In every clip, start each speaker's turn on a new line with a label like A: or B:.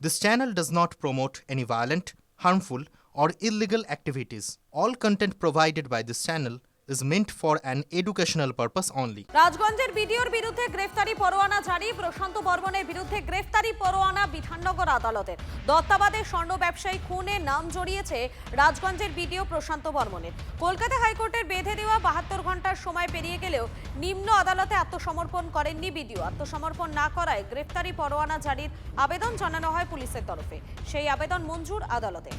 A: This channel does not promote any violent, harmful, or illegal activities. All content provided by this channel is meant for an educational purpose only.
B: রাজগঞ্জের বিডিওর বিরুদ্ধে গ্রেফতারি পরোয়ানা জারি। প্রশান্ত বর্মনের বিরুদ্ধে গ্রেফতারি পরোয়ানা বিধাননগর আদালতের। দত্তাবাদে স্বর্ণ ব্যবসায়ী খুনে নাম জড়িয়েছে রাজগঞ্জের বিডিও প্রশান্ত বর্মনের। কলকাতা হাইকোর্টের বেঁধে দেওয়া 72 ঘন্টার সময় পেরিয়ে গেলেও নিম্ন আদালতে আত্মসমর্পণ করেননি বিডিও। আত্মসমর্পণ না করায় গ্রেফতারি পরোয়ানা জারির আবেদন জানানো হয় পুলিশের তরফে। সেই আবেদন মঞ্জুর আদালতে।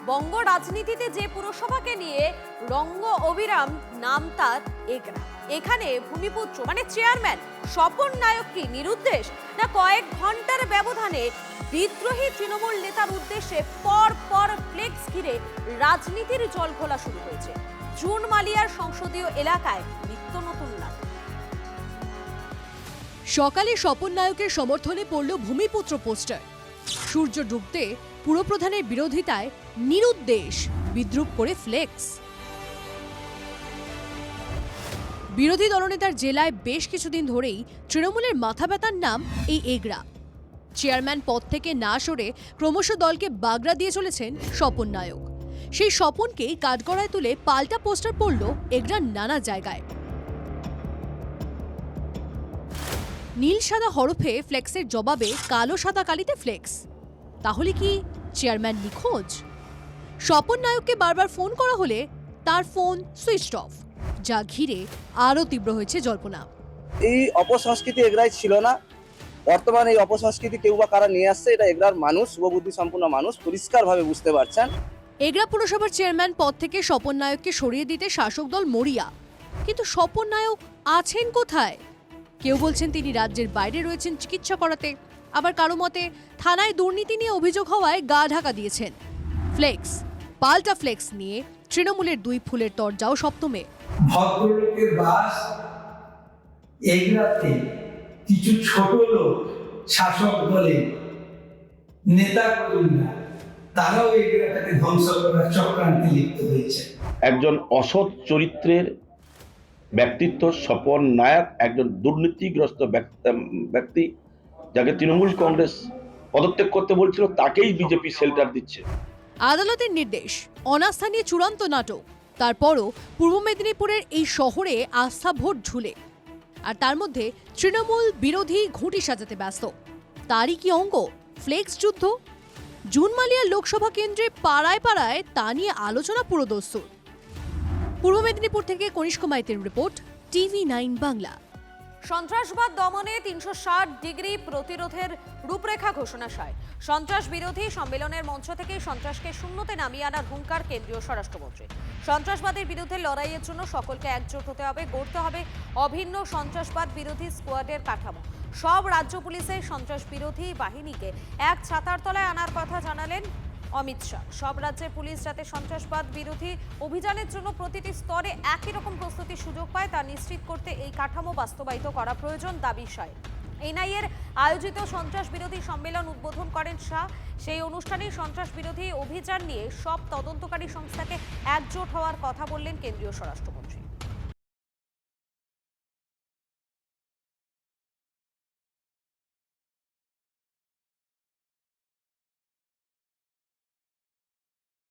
B: বঙ্গ রাজনীতিতে যে পুরসভাকে নিয়ে রঙ্গ অবিরাম নাম তার এগরা। এখানে ভূমিপুত্র মানে চেয়ারম্যান স্বপন নায়ক কি নিরুদ্দেশ, না কয়েক ঘন্টার ব্যবধানে বিদ্রোহী তৃণমূল নেতার উদ্দেশ্যে পর পর ফ্লেক্স ঘিরে রাজনীতির জল ঘোলা শুরু হয়েছে। জুন মালিয়ার সংসদীয় এলাকায় নিত্য নতুন নাম।
C: সকালে স্বপন নায়কের সমর্থনে পড়ল ভূমিপুত্র পোস্টার। সূর্য ডুবতে পুরপ্রধানের বিরোধিতায় নিরুদ্দেশ বিদ্রুপ করে ফ্লেক্স। বিরোধী দলনেতার জেলায় বেশ কিছুদিন ধরেই তৃণমূলের মাথা ব্যথার নাম এই এগরা। চেয়ারম্যান পদ থেকে না সরে ক্রমশ দলকে বাগড়া দিয়ে চলেছেন স্বপন নায়ক। সেই স্বপনকেই কাঠগড়ায় তুলে পাল্টা পোস্টার পড়ল এগরার নানা জায়গায়। নীল সাদা হরফে ফ্লেক্সের জবাবে কালো সাদা কালিতে ফ্লেক্স। তাহলে কি চেয়ারম্যান নিখোঁজ? স্বপন নায়ককে বারবার ফোন করা হলে তার ফোন সুইচড অফ, যা ঘিরে আরও তীব্র হয়েছে জল্পনা।
D: এই অপসংস্কৃতি এগরাই ছিল না। বর্তমানে এই অপসংস্কৃতি কেউ বা কারা নিয়ে আসছে, এটা এগরার মানুষ, শুভবুদ্ধি সম্পন্ন মানুষ পরিষ্কারভাবে বুঝতে পারছেন।
C: এগরা পুরসভার চেয়ারম্যান পদ থেকে স্বপন নায়ককে সরিয়ে দিতে শাসক দল মরিয়া, কিন্তু স্বপন নায়ক আছেন কোথায়? কেউ বলছেন তিনি রাজ্যের বাইরে রয়েছেন চিকিৎসা করাতে, আবার কারো মতে থানায় দুর্নীতি নিয়ে অভিযোগ হওয়ায় গা ঢাকা দিয়েছেন। ফ্লেক্স পাল্টা ফ্লেক্স নিয়ে তৃণমূলের দুই ফুলের তরজাও সপ্তমে।
E: ভদ্রলোকের বাস এগরাতে কিছু ছোট লোক, শাসক দলে নেতা কর্মীরা, তারাও এগরাটাকে ধ্বংস করার চক্রান্তে লিপ্ত হয়েছে।
F: একজন অসৎ চরিত্রের ব্যক্তিত্ব স্বপন নায়ক একজন দুর্নীতিগ্রস্ত ব্যক্তি, যাকে তৃণমূল কংগ্রেস পদত্যাগ করতে বলছিল, তাকেই বিজেপি শেল্টার দিচ্ছে।
C: আদালতের নির্দেশ, অনাস্থা নিয়ে চূড়ান্ত নাটক। তারপরও পূর্ব মেদিনীপুরের এই শহরে আস্থা ভোট ঝুলে, আর তার মধ্যে তৃণমূল বিরোধী ঘুঁটি সাজাতে ব্যস্ত। তারই কি অঙ্গ ফ্লেক্স যুদ্ধ? জুন মালিয়ার লোকসভা কেন্দ্রে পাড়ায় পাড়ায় তা নিয়ে আলোচনা পুরোদস্তুর। পূর্ব মেদিনীপুর থেকে কনিষ্ক মাইতির রিপোর্ট, TV9 বাংলা।
B: সন্ত্রাসবাদ দমনে 360 ডিগ্রি প্রতিরোধের রূপরেখা ঘোষণা হয়। সন্ত্রাস বিরোধী সম্মেলনের মঞ্চ থেকে সন্ত্রাসকে শূন্যতে নামিয়ে আনার হুঙ্কার কেন্দ্রীয় স্বরাষ্ট্রমন্ত্রী। সন্ত্রাসবাদের বিরুদ্ধে লড়াইয়ের জন্য সকলকে একজোট হতে হবে, গড়তে হবে অভিন্ন সন্ত্রাসবাদ বিরোধী স্কোয়াডের কাঠামো। সব রাজ্য পুলিশের সন্ত্রাস বিরোধী বাহিনীকে এক ছাতার তলায় আনার কথা জানালেন অমিত শাহ। সব রাজ্যের পুলিশ যাতে সন্ত্রাসবাদ বিরোধী অভিযানের জন্য প্রতিটি স্তরে একই রকম প্রস্তুতির সুযোগ পায় তা নিশ্চিত করতে এই কাঠামো বাস্তবায়িত করা প্রয়োজন দাবি শাহ। এনআইএর আয়োজিত সন্ত্রাস বিরোধী সম্মেলন উদ্বোধন করেন শাহ। সেই অনুষ্ঠানে সন্ত্রাস বিরোধী অভিযান নিয়ে সব তদন্তকারী সংস্থাকে একজোট হওয়ার কথা বললেন কেন্দ্রীয় স্বরাষ্ট্রমন্ত্রী।